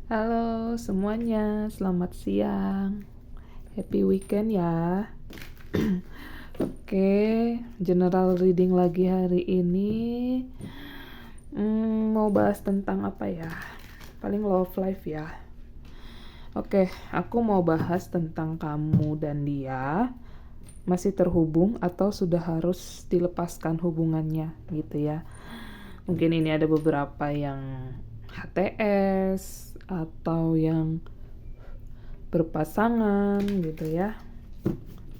Halo semuanya, selamat siang. Happy weekend ya. Oke, general reading lagi hari ini. Mau bahas tentang apa ya? Paling love life ya. Oke, aku mau bahas tentang kamu dan dia masih terhubung atau sudah harus dilepaskan hubungannya gitu ya. Mungkin ini ada beberapa yang HTS atau yang berpasangan gitu ya,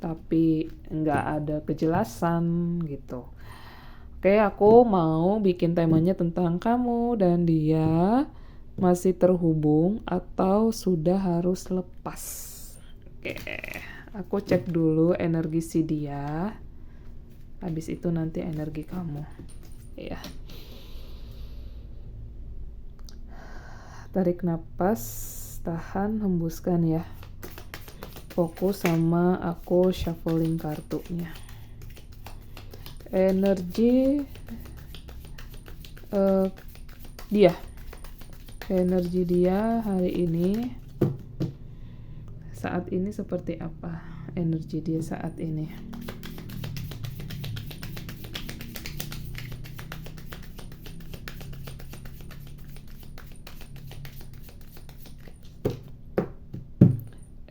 tapi nggak ada kejelasan gitu. Oke, aku mau bikin temanya tentang kamu dan dia masih terhubung atau sudah harus lepas. Oke, aku cek dulu energi si dia, habis itu nanti energi kamu ya. Tarik napas, tahan, hembuskan ya. Fokus sama aku shuffling kartunya. Energi dia. Energi dia hari ini, saat ini seperti apa? Energi dia saat ini.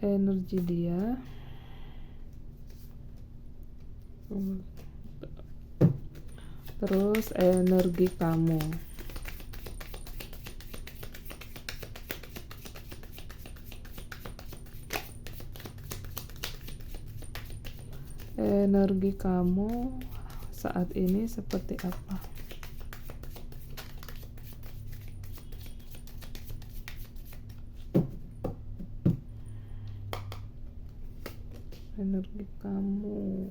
Energi dia. Terus energi kamu. Energi kamu saat ini seperti apa? Energi kamu.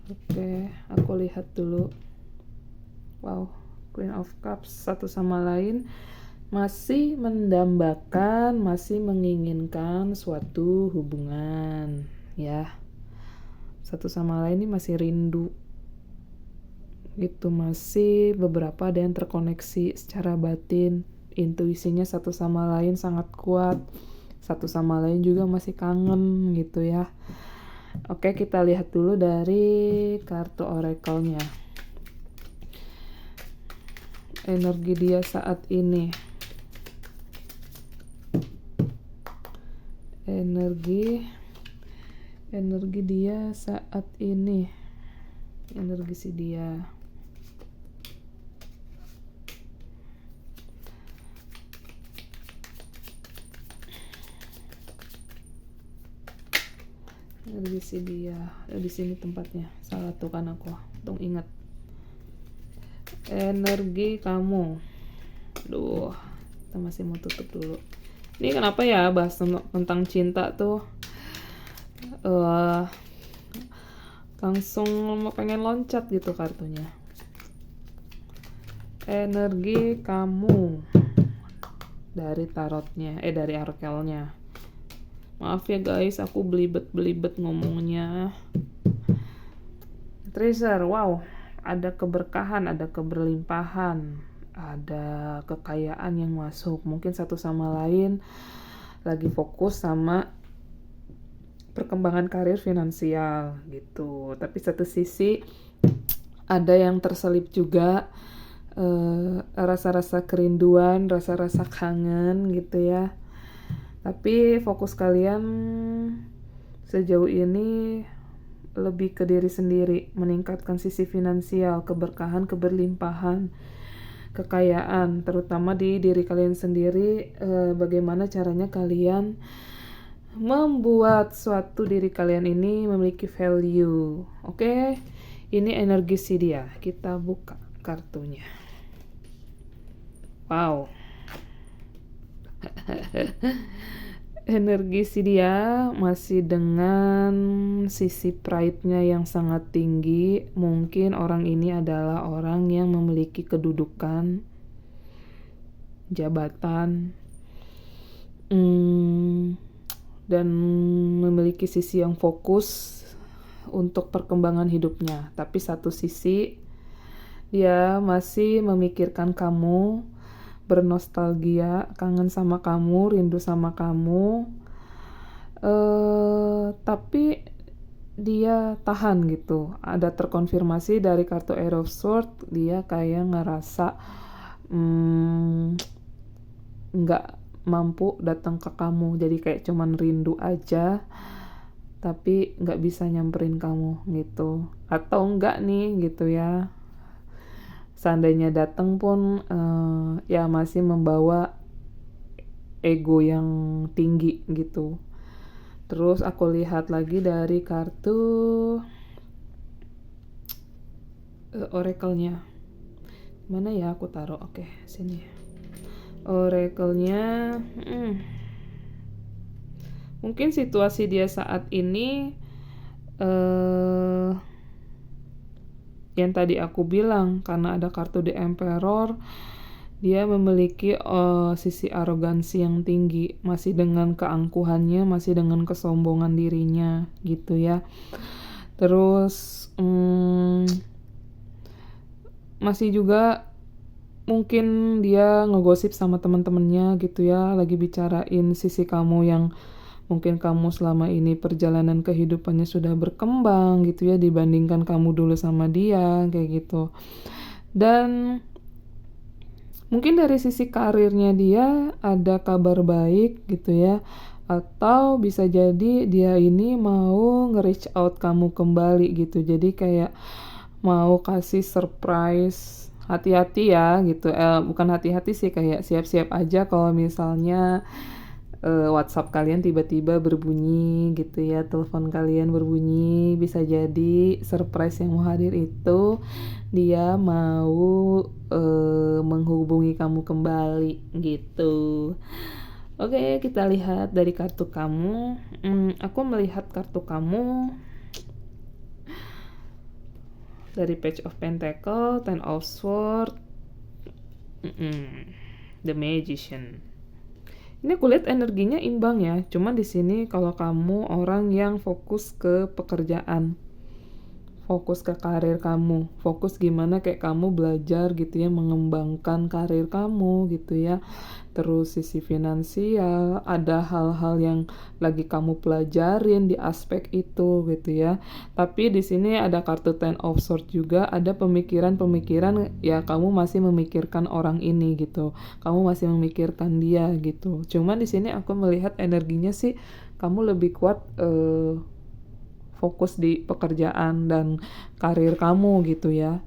Oke, aku lihat dulu. Wow, Queen of Cups satu sama lain masih mendambakan, masih menginginkan suatu hubungan ya. Satu sama lain ini masih rindu gitu, masih beberapa ada yang terkoneksi secara batin, intuisinya satu sama lain sangat kuat, satu sama lain juga masih kangen gitu ya. Oke, kita lihat dulu dari kartu oracle-nya. Energi dia saat ini. Energi dia saat ini. Energi si dia. Energi si dia. Di sini tempatnya. Salah tuh kan aku. Untung ingat. Energi kamu. Aduh, kita masih mau tutup dulu. Ini kenapa ya bahas tentang cinta tuh langsung pengen loncat gitu kartunya. Energi kamu dari tarotnya, dari oracle-nya. Maaf ya guys, aku belibet ngomongnya. Treasure, wow, ada keberkahan, ada keberlimpahan, ada kekayaan yang masuk. Mungkin satu sama lain lagi fokus sama perkembangan karir finansial gitu. Tapi satu sisi ada yang terselip juga rasa-rasa kerinduan, rasa-rasa kangen gitu ya. Tapi fokus kalian sejauh ini lebih ke diri sendiri, meningkatkan sisi finansial, keberkahan, keberlimpahan, kekayaan, terutama di diri kalian sendiri. Bagaimana caranya kalian membuat suatu diri kalian ini memiliki value. Oke, ini energi si dia. Kita buka kartunya. Wow. Energi si dia masih dengan sisi pride-nya yang sangat tinggi. Mungkin orang ini adalah orang yang memiliki kedudukan, jabatan, dan memiliki sisi yang fokus untuk perkembangan hidupnya. Tapi satu sisi dia masih memikirkan kamu, bernostalgia, kangen sama kamu, rindu sama kamu. Tapi dia tahan gitu. Ada terkonfirmasi dari kartu Ace of Swords, dia kayak ngerasa nggak mampu datang ke kamu, jadi kayak cuman rindu aja tapi nggak bisa nyamperin kamu gitu. Atau enggak nih gitu ya, seandainya datang pun ya masih membawa ego yang tinggi gitu. Terus aku lihat lagi dari kartu oracle-nya. Mana ya aku taruh? Oke, sini. Oracle-nya mungkin situasi dia saat ini yang tadi aku bilang, karena ada kartu The Emperor, dia memiliki sisi arogansi yang tinggi, masih dengan keangkuhannya, masih dengan kesombongan dirinya gitu ya. Terus masih juga mungkin dia ngegosip sama teman-temannya gitu ya, lagi bicarain sisi kamu yang mungkin kamu selama ini perjalanan kehidupannya sudah berkembang gitu ya, dibandingkan kamu dulu sama dia kayak gitu. Dan mungkin dari sisi karirnya dia ada kabar baik gitu ya, atau bisa jadi dia ini mau nge-reach out kamu kembali gitu. Jadi kayak mau kasih surprise. Hati-hati ya gitu, bukan hati-hati sih, kayak siap-siap aja kalau misalnya WhatsApp kalian tiba-tiba berbunyi gitu ya, telepon kalian berbunyi, bisa jadi surprise yang mau hadir itu dia mau menghubungi kamu kembali gitu. Oke, kita lihat dari kartu kamu. Aku melihat kartu kamu dari Page of Pentacle, Ten of Swords, The Magician. Ini aku lihat energinya imbang ya. Cuman di sini kalau kamu orang yang fokus ke pekerjaan, fokus ke karir kamu, fokus gimana kayak kamu belajar gitu ya, mengembangkan karir kamu gitu ya. Terus sisi finansial, ada hal-hal yang lagi kamu pelajarin di aspek itu gitu ya. Tapi di sini ada kartu Ten of Swords juga, ada pemikiran-pemikiran ya, kamu masih memikirkan orang ini gitu. Kamu masih memikirkan dia gitu. Cuman di sini aku melihat energinya sih kamu lebih kuat fokus di pekerjaan dan karir kamu gitu ya.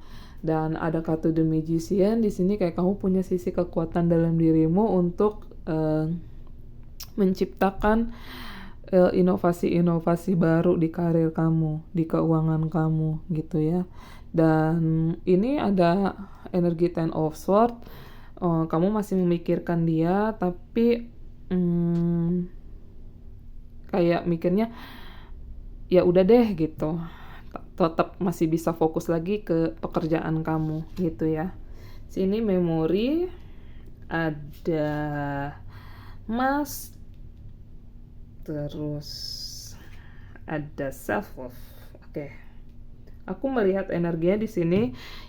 Dan ada kartu The Magician di sini, kayak kamu punya sisi kekuatan dalam dirimu untuk menciptakan inovasi-inovasi baru di karir kamu, di keuangan kamu gitu ya. Dan ini ada energi Ten of Swords, kamu masih memikirkan dia, tapi kayak mikirnya ya udah deh gitu, tetap masih bisa fokus lagi ke pekerjaan kamu gitu ya. Sini memori ada Mas, terus ada self love. Oke. Aku melihat energinya di sini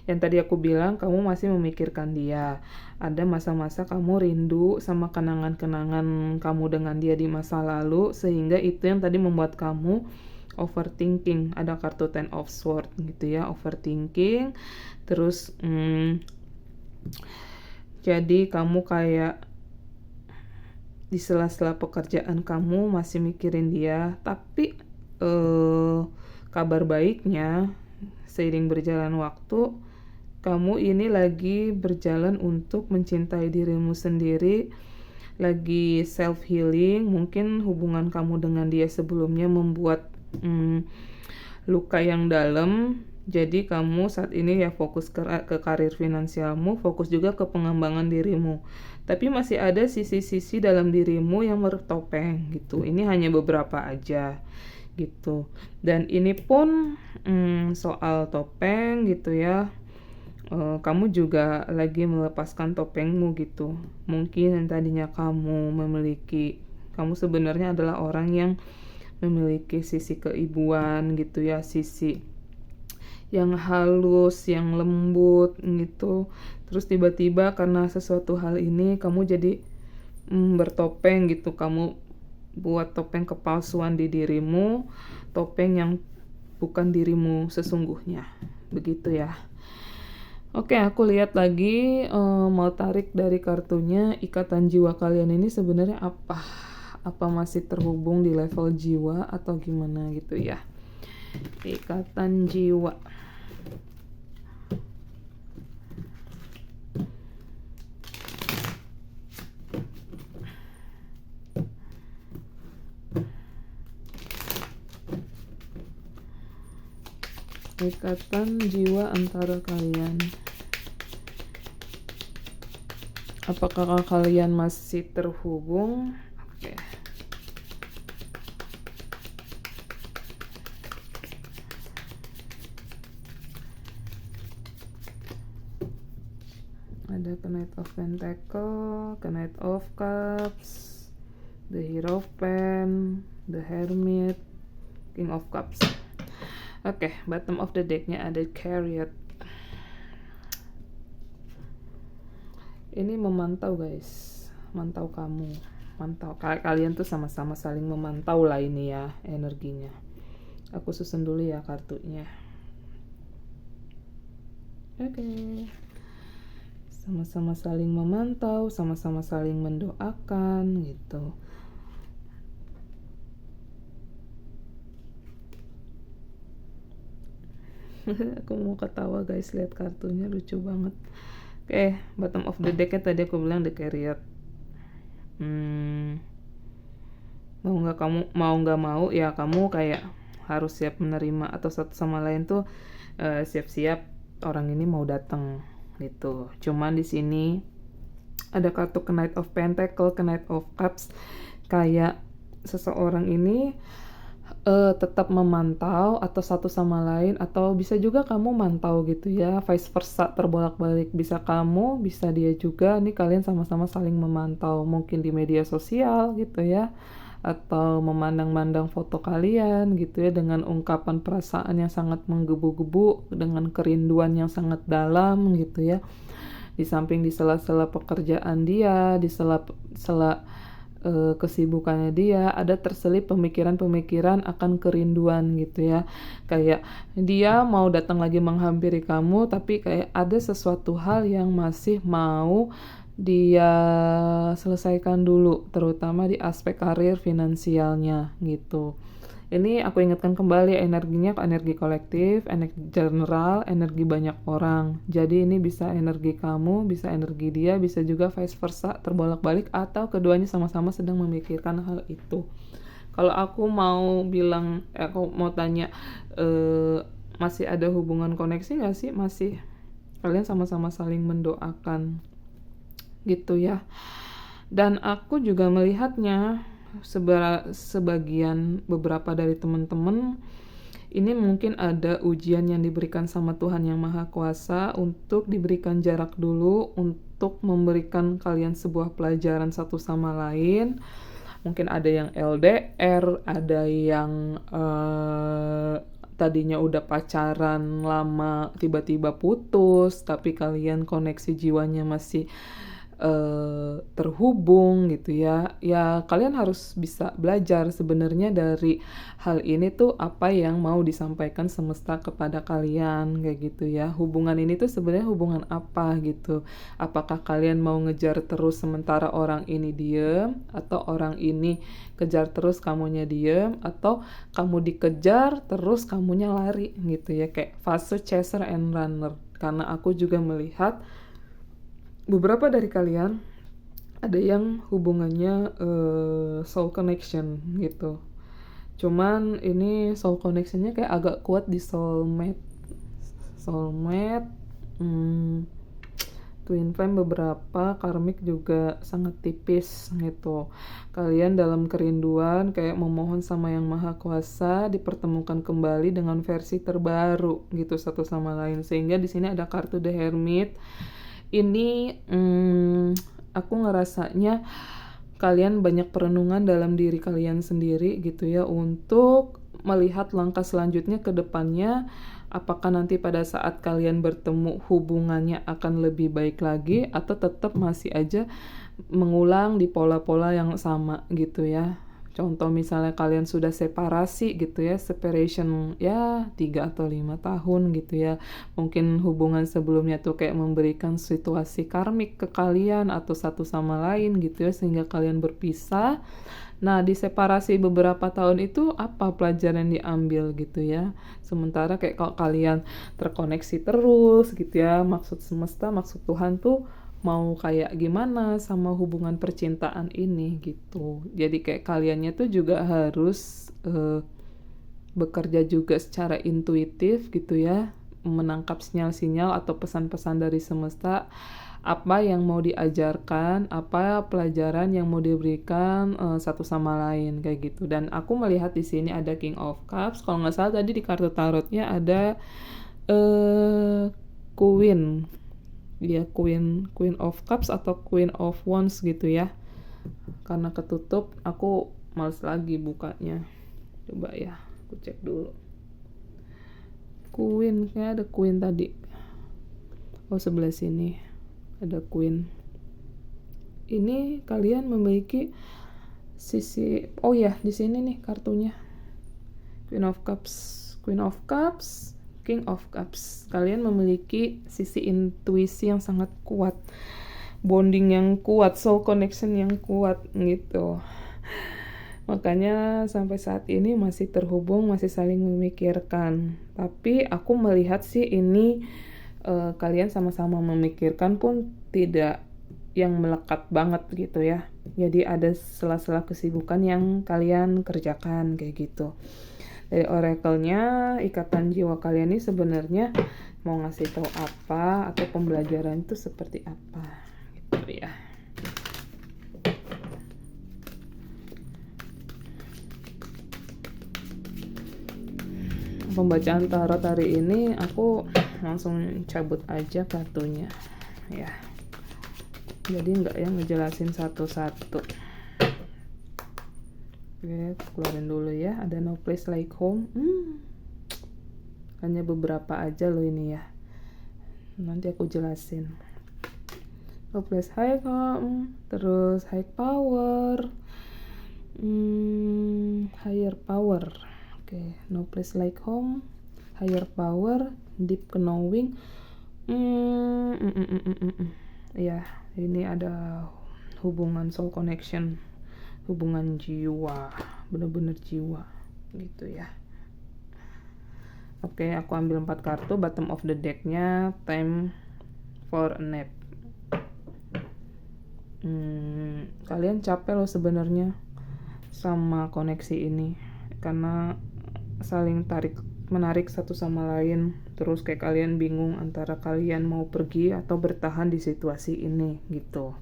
yang tadi aku bilang, kamu masih memikirkan dia. Ada masa-masa kamu rindu sama kenangan-kenangan kamu dengan dia di masa lalu, sehingga itu yang tadi membuat kamu overthinking. Ada kartu Ten of Swords gitu ya, overthinking. Terus jadi kamu kayak di sela-sela pekerjaan kamu masih mikirin dia. Tapi kabar baiknya, seiring berjalan waktu, kamu ini lagi berjalan untuk mencintai dirimu sendiri, lagi self healing. Mungkin hubungan kamu dengan dia sebelumnya membuat luka yang dalam. Jadi kamu saat ini ya fokus ke karir finansialmu, fokus juga ke pengembangan dirimu. Tapi masih ada sisi-sisi dalam dirimu yang bertopeng gitu. Ini hanya beberapa aja gitu. Dan ini pun soal topeng gitu ya. Kamu juga lagi melepaskan topengmu gitu. Mungkin yang tadinya kamu sebenarnya adalah orang yang memiliki sisi keibuan gitu ya, sisi yang halus, yang lembut gitu. Terus tiba-tiba karena sesuatu hal ini kamu jadi bertopeng gitu. Kamu buat topeng kepalsuan di dirimu, topeng yang bukan dirimu sesungguhnya. Begitu ya. Oke, aku lihat lagi, mau tarik dari kartunya, ikatan jiwa kalian ini sebenarnya apa? Apa masih terhubung di level jiwa atau gimana gitu ya? Ikatan jiwa. Ikatan jiwa antara kalian. Apakah kalian masih terhubung? Oke. Ada Knight of Pentacle, Knight of Cups, the Hierophant, the Hermit, King of Cups. Oke, bottom of the decknya ada Chariot. Ini memantau guys, mantau kamu, mantau kalian tuh sama-sama saling memantau lah ini ya energinya. Aku susun dulu ya kartunya. Oke. Sama-sama saling memantau, sama-sama saling mendoakan gitu. Aku mau ketawa guys, lihat kartunya lucu banget. Oke, bottom of the decknya tadi aku bilang the Chariot. Mau nggak mau ya kamu kayak harus siap menerima, atau satu sama lain tuh siap-siap orang ini mau datang gitu. Cuman di sini ada kartu Knight of Pentacle, Knight of Cups, kayak seseorang ini tetap memantau atau satu sama lain, atau bisa juga kamu mantau gitu ya, vice versa, terbolak-balik, bisa kamu, bisa dia juga. Nih kalian sama-sama saling memantau, mungkin di media sosial gitu ya, atau memandang-mandang foto kalian gitu ya, dengan ungkapan perasaan yang sangat menggebu-gebu, dengan kerinduan yang sangat dalam gitu ya. Di samping di sela-sela pekerjaan dia, di sela-sela kesibukannya dia, ada terselip pemikiran-pemikiran akan kerinduan gitu ya. Kayak dia mau datang lagi menghampiri kamu, tapi kayak ada sesuatu hal yang masih mau dia selesaikan dulu, terutama di aspek karir finansialnya gitu. Ini aku ingatkan kembali energinya, energi kolektif, energi general, energi banyak orang. Jadi ini bisa energi kamu, bisa energi dia, bisa juga vice versa, terbolak-balik, atau keduanya sama-sama sedang memikirkan hal itu. Kalau aku mau bilang, aku mau tanya, masih ada hubungan koneksi nggak sih? Masih. Kalian sama-sama saling mendoakan gitu ya. Dan aku juga melihatnya sebagian beberapa dari teman-teman ini mungkin ada ujian yang diberikan sama Tuhan Yang Maha Kuasa untuk diberikan jarak dulu, untuk memberikan kalian sebuah pelajaran satu sama lain. Mungkin ada yang LDR, ada yang tadinya udah pacaran lama tiba-tiba putus, tapi kalian koneksi jiwanya masih terhubung gitu ya. Ya kalian harus bisa belajar sebenarnya dari hal ini tuh apa yang mau disampaikan semesta kepada kalian kayak gitu ya. Hubungan ini tuh sebenarnya hubungan apa gitu. Apakah kalian mau ngejar terus sementara orang ini diem, atau orang ini kejar terus kamunya diem, atau kamu dikejar terus kamunya lari gitu ya, kayak fase chaser and runner. Karena aku juga melihat beberapa dari kalian ada yang hubungannya soul connection gitu. Cuman ini soul connectionnya kayak agak kuat di soulmate, twin flame beberapa, karmic juga sangat tipis gitu. Kalian dalam kerinduan kayak memohon sama Yang Maha Kuasa dipertemukan kembali dengan versi terbaru gitu satu sama lain. Sehingga di sini ada kartu The Hermit. Ini aku ngerasanya kalian banyak perenungan dalam diri kalian sendiri gitu ya, untuk melihat langkah selanjutnya ke depannya Apakah nanti pada saat kalian bertemu hubungannya akan lebih baik lagi atau tetap masih aja mengulang di pola-pola yang sama gitu ya. Contoh misalnya kalian sudah separasi gitu ya, separation ya 3 atau 5 tahun gitu ya. Mungkin hubungan sebelumnya tuh kayak memberikan situasi karmik ke kalian atau satu sama lain gitu ya, sehingga kalian berpisah. Nah, di separasi beberapa tahun itu apa pelajaran yang diambil gitu ya. Sementara kayak kalau kalian terkoneksi terus gitu ya, maksud semesta, maksud Tuhan tuh mau kayak gimana sama hubungan percintaan ini gitu. Jadi kayak kaliannya tuh juga harus bekerja juga secara intuitif gitu ya, menangkap sinyal-sinyal atau pesan-pesan dari semesta, apa yang mau diajarkan, apa pelajaran yang mau diberikan satu sama lain kayak gitu. Dan aku melihat di sini ada King of Cups. Kalau nggak salah tadi di kartu tarotnya ada Queen. Ya, Queen of Cups atau Queen of Wands gitu ya. Karena ketutup, aku males lagi bukanya. Coba ya, aku cek dulu. Queen, kayak ada Queen tadi. Oh, sebelah sini ada Queen. Ini kalian memiliki sisi, oh ya, di sini nih kartunya. Queen of Cups, King of Cups. Kalian memiliki sisi intuisi yang sangat kuat, bonding yang kuat, soul connection yang kuat gitu. Makanya sampai saat ini masih terhubung, masih saling memikirkan. Tapi aku melihat sih ini kalian sama-sama memikirkan pun tidak yang melekat banget gitu ya. Jadi ada sela-sela kesibukan yang kalian kerjakan kayak gitu. Dari oracle-nya, ikatan jiwa kalian ini sebenarnya mau ngasih tahu apa atau pembelajaran itu seperti apa gitu ya. Pembacaan tarot hari ini aku langsung cabut aja kartunya ya. Jadi nggak yang ngejelasin satu-satu. Oke, keluarin dulu ya. Ada No Place Like Home. Hanya beberapa aja loh ini ya. Nanti aku jelasin. No Place Like Home. Terus High Power. Higher Power. Oke, No Place Like Home. Higher Power. Deep Knowing. Ya, ini ada hubungan soul connection. Hubungan jiwa, bener-bener jiwa gitu ya. Oke, aku ambil 4 kartu. Bottom of the deck-nya time for a nap. Kalian capek loh sebenarnya sama koneksi ini, karena saling menarik satu sama lain. Terus kayak kalian bingung antara kalian mau pergi atau bertahan di situasi ini gitu.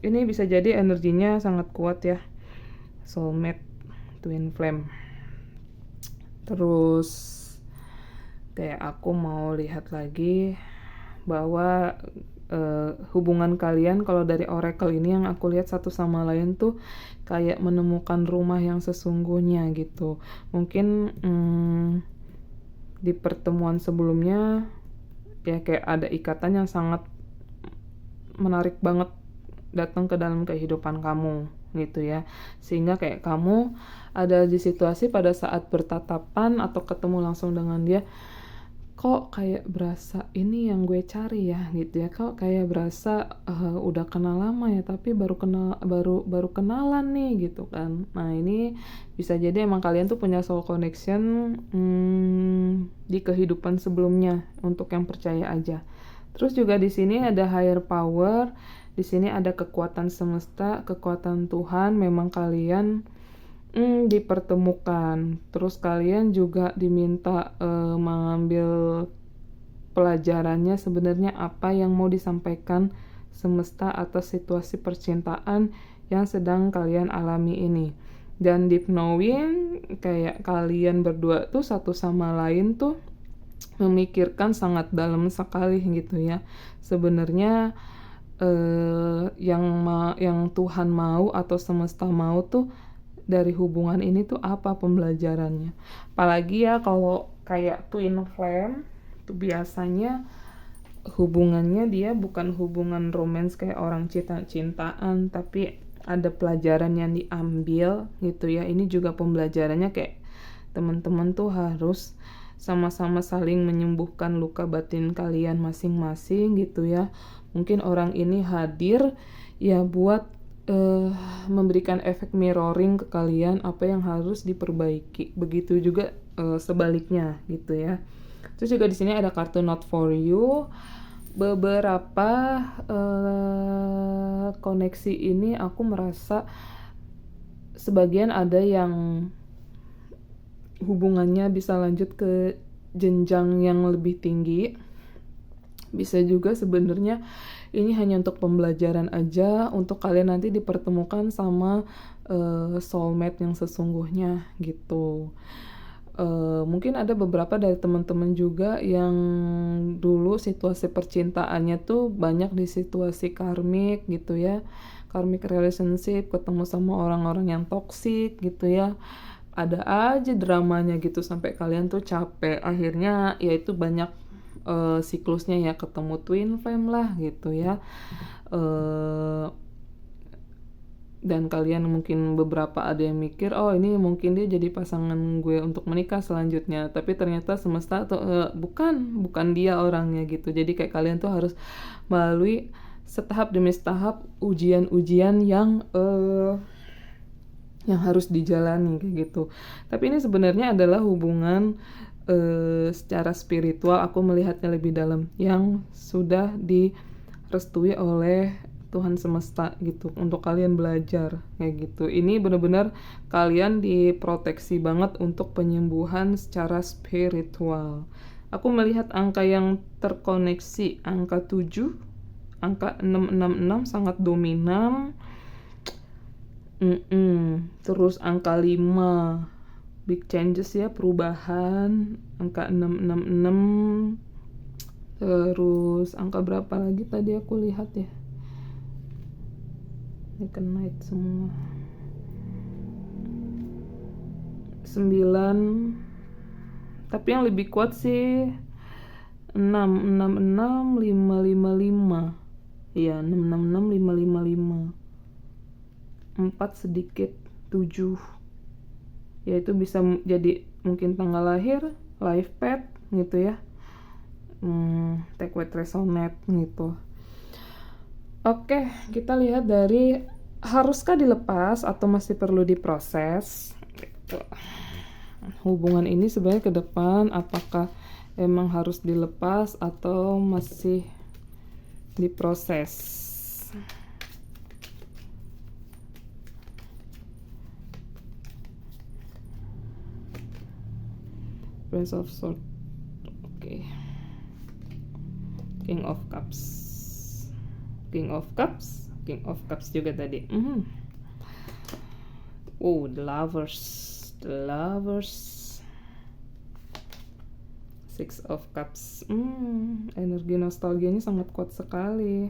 Ini bisa jadi energinya sangat kuat ya, soulmate, twin flame. Terus kayak aku mau lihat lagi bahwa hubungan kalian kalau dari oracle ini yang aku lihat satu sama lain tuh kayak menemukan rumah yang sesungguhnya gitu. Mungkin di pertemuan sebelumnya ya kayak ada ikatan yang sangat menarik banget datang ke dalam kehidupan kamu gitu ya, sehingga kayak kamu ada di situasi pada saat bertatapan atau ketemu langsung dengan dia, kok kayak berasa ini yang gue cari ya gitu ya, kok kayak berasa udah kenal lama ya tapi baru kenalan nih gitu kan. Nah, ini bisa jadi emang kalian tuh punya soul connection di kehidupan sebelumnya, untuk yang percaya aja. Terus juga di sini ada higher power. Di sini ada kekuatan semesta, kekuatan Tuhan. Memang kalian dipertemukan. Terus kalian juga diminta mengambil pelajarannya sebenarnya apa yang mau disampaikan semesta atas situasi percintaan yang sedang kalian alami ini. Dan deep knowing, kayak kalian berdua tuh satu sama lain tuh memikirkan sangat dalam sekali gitu ya. Sebenarnya yang Tuhan mau atau semesta mau tuh dari hubungan ini tuh apa pembelajarannya. Apalagi ya kalau kayak twin flame tuh biasanya hubungannya dia bukan hubungan romance kayak orang cinta-cintaan, tapi ada pelajaran yang diambil gitu ya. Ini juga pembelajarannya kayak teman-teman tuh harus sama-sama saling menyembuhkan luka batin kalian masing-masing gitu ya. Mungkin orang ini hadir ya buat memberikan efek mirroring ke kalian apa yang harus diperbaiki. Begitu juga sebaliknya gitu ya. Terus juga di sini ada kartu Not For You. Beberapa koneksi ini aku merasa sebagian ada yang hubungannya bisa lanjut ke jenjang yang lebih tinggi. Bisa juga sebenarnya ini hanya untuk pembelajaran aja, untuk kalian nanti dipertemukan sama soulmate yang sesungguhnya gitu. Mungkin ada beberapa dari teman-teman juga yang dulu situasi percintaannya tuh banyak di situasi karmik gitu ya, karmic relationship, ketemu sama orang-orang yang toksik gitu ya, ada aja dramanya gitu sampai kalian tuh capek. Akhirnya ya itu banyak siklusnya ya, ketemu twin flame lah gitu ya. Dan kalian mungkin beberapa ada yang mikir, oh ini mungkin dia jadi pasangan gue untuk menikah selanjutnya, tapi ternyata semesta tuh bukan dia orangnya gitu. Jadi kayak kalian tuh harus melalui setahap demi setahap ujian-ujian yang harus dijalani kayak gitu. Tapi ini sebenarnya adalah hubungan secara spiritual, aku melihatnya lebih dalam, yang sudah direstui oleh Tuhan semesta gitu untuk kalian belajar kayak gitu. Ini benar-benar kalian diproteksi banget untuk penyembuhan secara spiritual. Aku melihat angka yang terkoneksi, angka 7, angka 666 sangat dominan. Terus angka 5 big changes ya, perubahan, angka 666. Terus angka berapa lagi tadi aku lihat ya, ini kena itu semua, 9, tapi yang lebih kuat sih 666 555 ya, 666 555, 4 sedikit 7 ya, itu bisa jadi mungkin tanggal lahir, life path gitu ya, take with resonate gitu. Oke, kita lihat dari haruskah dilepas atau masih perlu diproses gitu. Hubungan ini sebenarnya ke depan apakah emang harus dilepas atau masih diproses. Prince of Swords, oke. King of Cups, King of Cups, King of Cups juga tadi. Oh, the Lovers, Six of Cups. Energi nostalgianya sangat kuat sekali.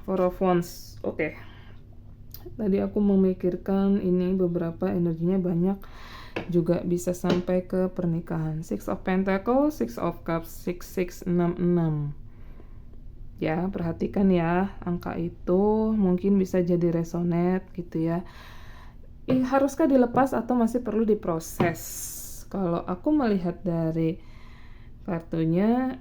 Four of Wands, oke. Tadi aku memikirkan ini beberapa energinya banyak, juga bisa sampai ke pernikahan. Six of Pentacles, Six of Cups, 6666. Ya, perhatikan ya, angka itu mungkin bisa jadi resonate gitu ya. Haruskah dilepas atau masih perlu diproses? Kalau aku melihat dari kartunya,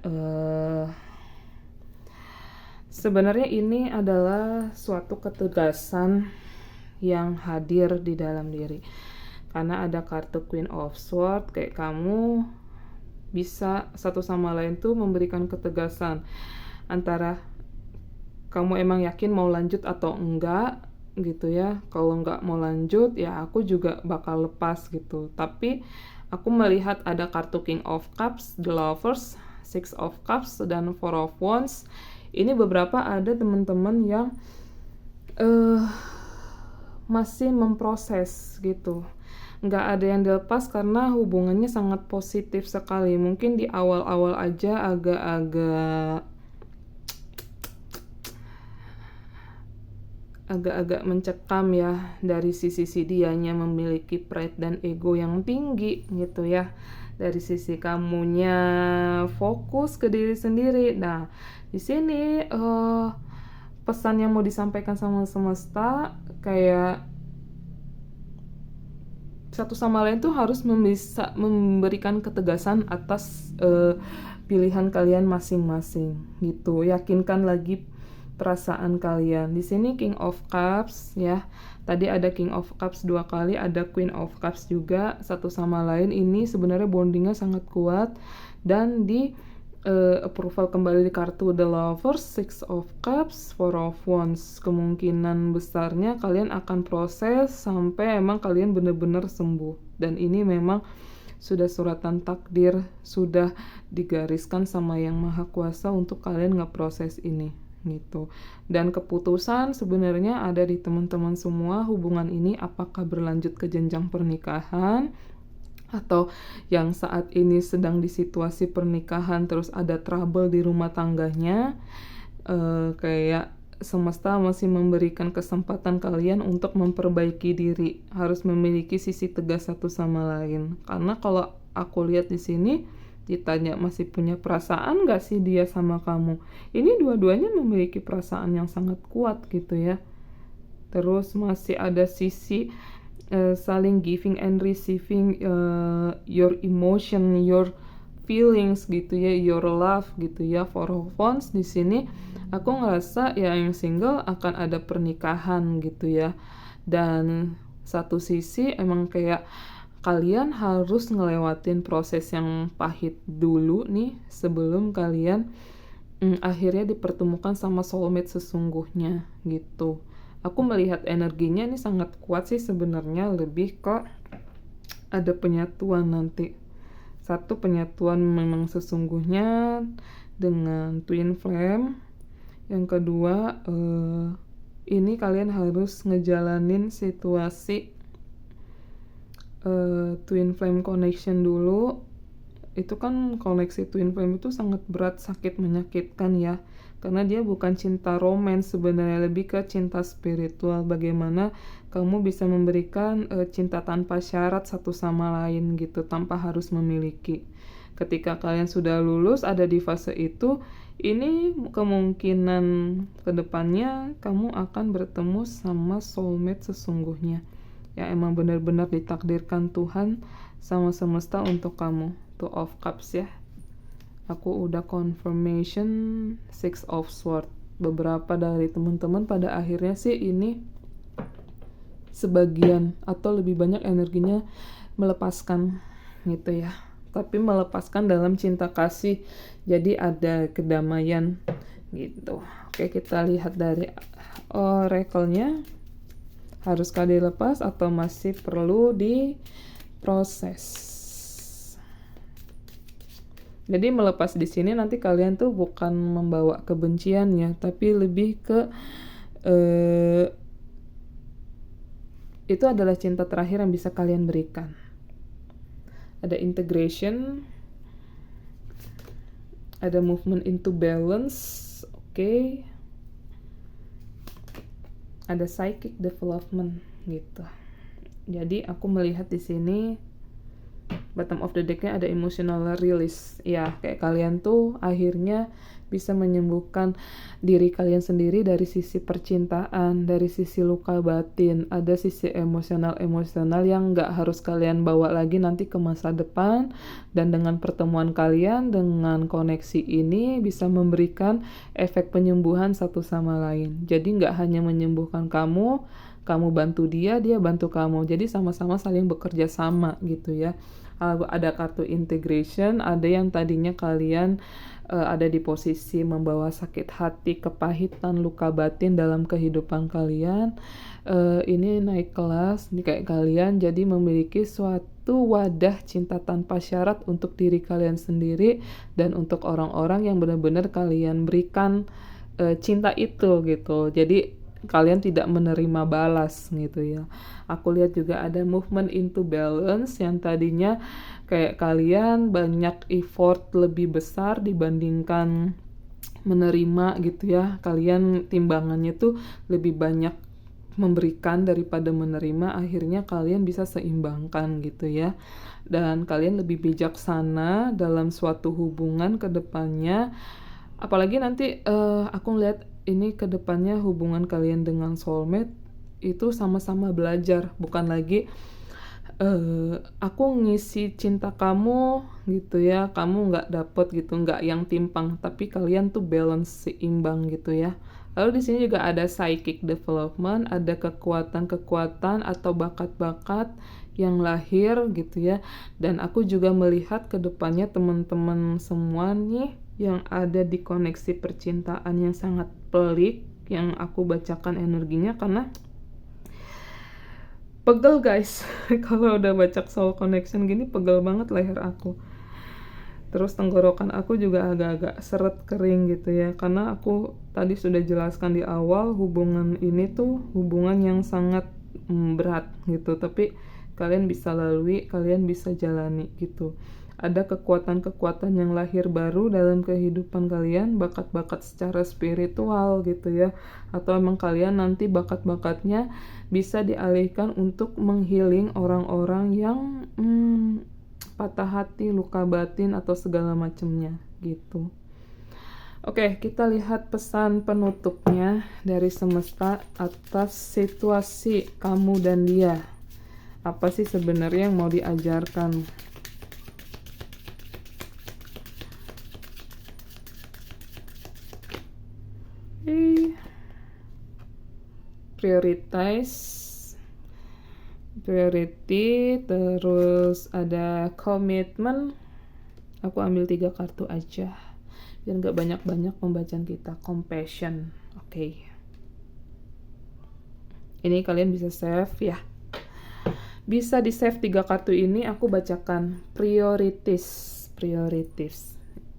sebenarnya ini adalah suatu ketegasan yang hadir di dalam diri. Karena ada kartu Queen of Swords, kayak kamu bisa satu sama lain tuh memberikan ketegasan antara kamu emang yakin mau lanjut atau enggak gitu ya. Kalau enggak mau lanjut ya aku juga bakal lepas gitu. Tapi aku melihat ada kartu King of Cups, The Lovers, Six of Cups, dan Four of Wands. Ini beberapa ada teman-teman yang masih memproses gitu. Nggak ada yang dilepas karena hubungannya sangat positif sekali. Mungkin di awal-awal aja agak-agak agak-agak mencekam ya, dari sisi si dianya memiliki pride dan ego yang tinggi gitu ya. Dari sisi kamunya fokus ke diri sendiri. Nah, di sini pesan yang mau disampaikan sama semesta kayak satu sama lain tuh harus bisa memberikan ketegasan atas pilihan kalian masing-masing gitu. Yakinkan lagi perasaan kalian. Di sini King of Cups ya. Tadi ada King of Cups 2 kali, ada Queen of Cups juga. Satu sama lain ini sebenarnya bondingnya sangat kuat, dan di approval kembali di kartu The Lovers, Six of Cups, Four of Wands. Kemungkinan besarnya kalian akan proses sampai emang kalian benar-benar sembuh. Dan ini memang sudah suratan takdir, sudah digariskan sama Yang Maha Kuasa untuk kalian ngeproses ini gitu. Dan keputusan sebenarnya ada di teman-teman semua. Hubungan ini apakah berlanjut ke jenjang pernikahan, atau yang saat ini sedang di situasi pernikahan terus ada trouble di rumah tangganya. Kayak semesta masih memberikan kesempatan kalian untuk memperbaiki diri, harus memiliki sisi tegas satu sama lain. Karena kalau aku lihat di sini ditanya masih punya perasaan gak sih dia sama kamu, ini dua-duanya memiliki perasaan yang sangat kuat gitu ya. Terus masih ada sisi saling giving and receiving your emotion, your feelings gitu ya, your love gitu ya. Four of Wands di sini aku ngerasa ya yang single akan ada pernikahan gitu ya. Dan satu sisi emang kayak kalian harus ngelewatin proses yang pahit dulu nih sebelum kalian akhirnya dipertemukan sama soulmate sesungguhnya gitu. Aku melihat energinya ini sangat kuat sih sebenarnya, lebih ke ada penyatuan nanti. Satu, penyatuan memang sesungguhnya dengan twin flame. Yang kedua, ini kalian harus ngejalanin situasi twin flame connection dulu. Itu kan koneksi twin flame itu sangat berat, sakit, menyakitkan ya. Karena dia bukan cinta romans sebenarnya, lebih ke cinta spiritual. Bagaimana kamu bisa memberikan cinta tanpa syarat satu sama lain gitu, tanpa harus memiliki. Ketika kalian sudah lulus, ada di fase itu, ini kemungkinan kedepannya kamu akan bertemu sama soulmate sesungguhnya. Ya emang benar-benar ditakdirkan Tuhan sama semesta untuk kamu. Two of Cups ya. Aku udah confirmation Six of Swords. Beberapa dari teman-teman pada akhirnya sih ini sebagian atau lebih banyak energinya melepaskan gitu ya. Tapi melepaskan dalam cinta kasih. Jadi ada kedamaian gitu. Oke, kita lihat dari oracle-nya. Haruskah dilepas atau masih perlu diproses? Jadi melepas di sini nanti kalian tuh bukan membawa kebencian ya, tapi lebih ke itu adalah cinta terakhir yang bisa kalian berikan. Ada integration, ada movement into balance, oke. Ada psychic development gitu. Jadi aku melihat di sini bottom of the deck-nya ada emotional release. Ya, kayak kalian tuh akhirnya bisa menyembuhkan diri kalian sendiri dari sisi percintaan, dari sisi luka batin. Ada sisi emosional yang nggak harus kalian bawa lagi nanti ke masa depan. Dan dengan pertemuan kalian, dengan koneksi ini bisa memberikan efek penyembuhan satu sama lain. Jadi nggak hanya menyembuhkan kamu bantu dia bantu kamu. Jadi sama-sama saling bekerja sama gitu ya. Ada kartu integration, ada yang tadinya kalian ada di posisi membawa sakit hati, kepahitan, luka batin dalam kehidupan kalian. Ini naik kelas, nih kayak kalian jadi memiliki suatu wadah cinta tanpa syarat untuk diri kalian sendiri dan untuk orang-orang yang benar-benar kalian berikan cinta itu gitu. Jadi kalian tidak menerima balas gitu ya. Aku lihat juga ada movement into balance yang tadinya kayak kalian banyak effort lebih besar dibandingkan menerima gitu ya. Kalian timbangannya tuh lebih banyak memberikan daripada menerima, akhirnya kalian bisa seimbangkan gitu ya. Dan kalian lebih bijaksana dalam suatu hubungan ke depannya. Apalagi nanti aku ngeliat ini ke depannya hubungan kalian dengan soulmate itu sama-sama belajar, bukan lagi aku ngisi cinta kamu gitu ya, kamu nggak dapet gitu, nggak yang timpang, tapi kalian tuh balance, seimbang gitu ya. Lalu di sini juga ada psychic development, ada kekuatan-kekuatan atau bakat-bakat yang lahir gitu ya. Dan aku juga melihat ke depannya teman-teman semua nih yang ada di koneksi percintaan yang sangat pelik, yang aku bacakan energinya karena pegel guys. Kalau udah baca soul connection gini pegel banget leher aku. Terus tenggorokan aku juga agak-agak seret kering gitu ya, karena aku tadi sudah jelaskan di awal hubungan ini tuh hubungan yang sangat berat gitu, tapi kalian bisa lalui, kalian bisa jalani gitu. Ada kekuatan-kekuatan yang lahir baru dalam kehidupan kalian, bakat-bakat secara spiritual gitu ya, atau emang kalian nanti bakat-bakatnya bisa dialihkan untuk menghealing orang-orang yang patah hati, luka batin, atau segala macamnya gitu. Oke, kita lihat pesan penutupnya dari semesta atas situasi kamu dan dia. Apa sih sebenarnya yang mau diajarkan? Priority, terus ada komitmen. Aku ambil 3 kartu aja biar nggak banyak-banyak pembacaan kita. Compassion, oke. Ini kalian bisa save ya, bisa di save 3 kartu ini. Aku bacakan priorities,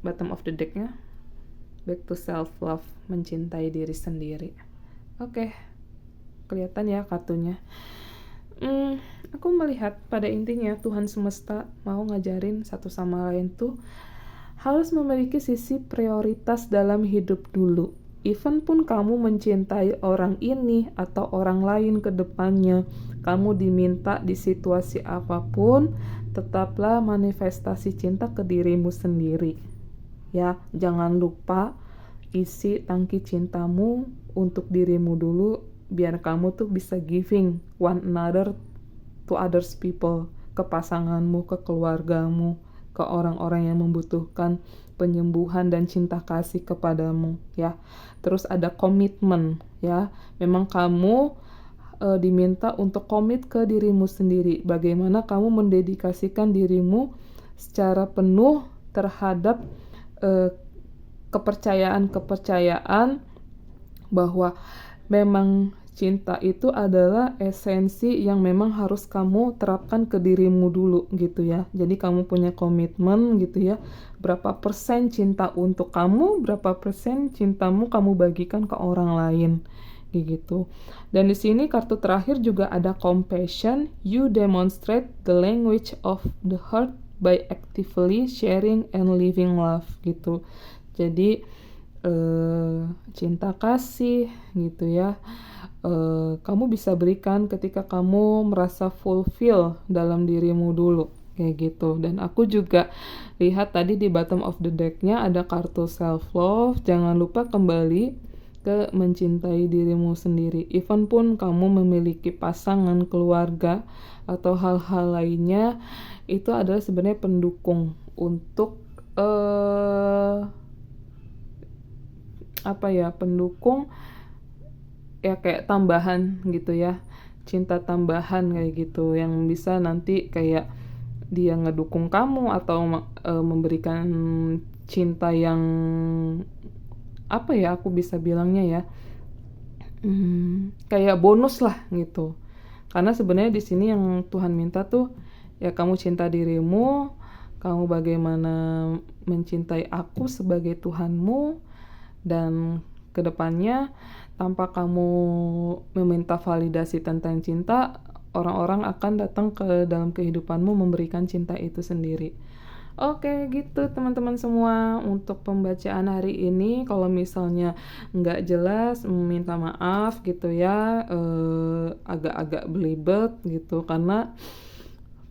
bottom of the decknya, back to self love, mencintai diri sendiri. Oke, kelihatan ya kartunya. Aku melihat pada intinya Tuhan semesta mau ngajarin satu sama lain tuh harus memiliki sisi prioritas dalam hidup dulu. Even pun kamu mencintai orang ini atau orang lain ke depannya, kamu diminta di situasi apapun, tetaplah manifestasi cinta ke dirimu sendiri. Ya, jangan lupa isi tangki cintamu untuk dirimu dulu, biar kamu tuh bisa giving one another to others people, ke pasanganmu, ke keluargamu, ke orang-orang yang membutuhkan penyembuhan dan cinta kasih kepadamu ya. Terus ada komitmen ya, memang kamu diminta untuk komit ke dirimu sendiri, bagaimana kamu mendedikasikan dirimu secara penuh terhadap kepercayaan bahwa memang cinta itu adalah esensi yang memang harus kamu terapkan ke dirimu dulu gitu ya. Jadi kamu punya komitmen gitu ya, berapa persen cinta untuk kamu, berapa persen cintamu kamu bagikan ke orang lain gitu. Dan di sini kartu terakhir juga ada compassion. You demonstrate the language of the heart by actively sharing and living love gitu. Jadi cinta kasih gitu ya, kamu bisa berikan ketika kamu merasa fulfill dalam dirimu dulu kayak gitu. Dan aku juga lihat tadi di bottom of the decknya ada kartu self love. Jangan lupa kembali ke mencintai dirimu sendiri. Even pun kamu memiliki pasangan, keluarga, atau hal-hal lainnya, itu adalah sebenarnya pendukung untuk pendukung ya, kayak tambahan gitu ya, cinta tambahan kayak gitu, yang bisa nanti kayak dia ngedukung kamu atau memberikan cinta yang aku bisa bilangnya ya, kayak bonus lah gitu. Karena sebenarnya di sini yang Tuhan minta tuh ya, kamu cinta dirimu, kamu bagaimana mencintai aku sebagai Tuhanmu, dan kedepannya tanpa kamu meminta validasi tentang cinta, orang-orang akan datang ke dalam kehidupanmu memberikan cinta itu sendiri. Oke gitu teman-teman semua untuk pembacaan hari ini, kalau misalnya nggak jelas minta maaf gitu ya, agak-agak belibet gitu karena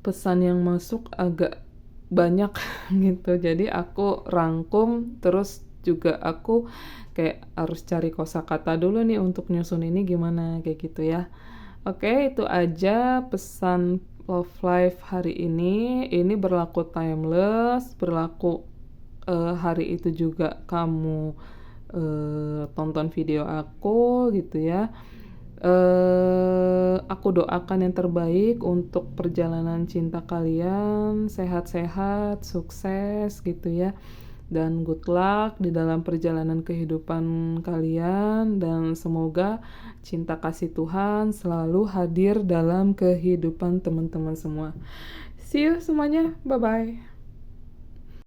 pesan yang masuk agak banyak gitu. Jadi aku rangkum terus juga aku kayak harus cari kosakata dulu nih untuk nyusun ini gimana kayak gitu ya. Oke, itu aja pesan love life hari ini. Ini berlaku timeless, berlaku hari itu juga kamu tonton video aku gitu ya. Aku doakan yang terbaik untuk perjalanan cinta kalian, sehat-sehat, sukses gitu ya. Dan good luck di dalam perjalanan kehidupan kalian dan semoga cinta kasih Tuhan selalu hadir dalam kehidupan teman-teman semua. See you semuanya, bye-bye.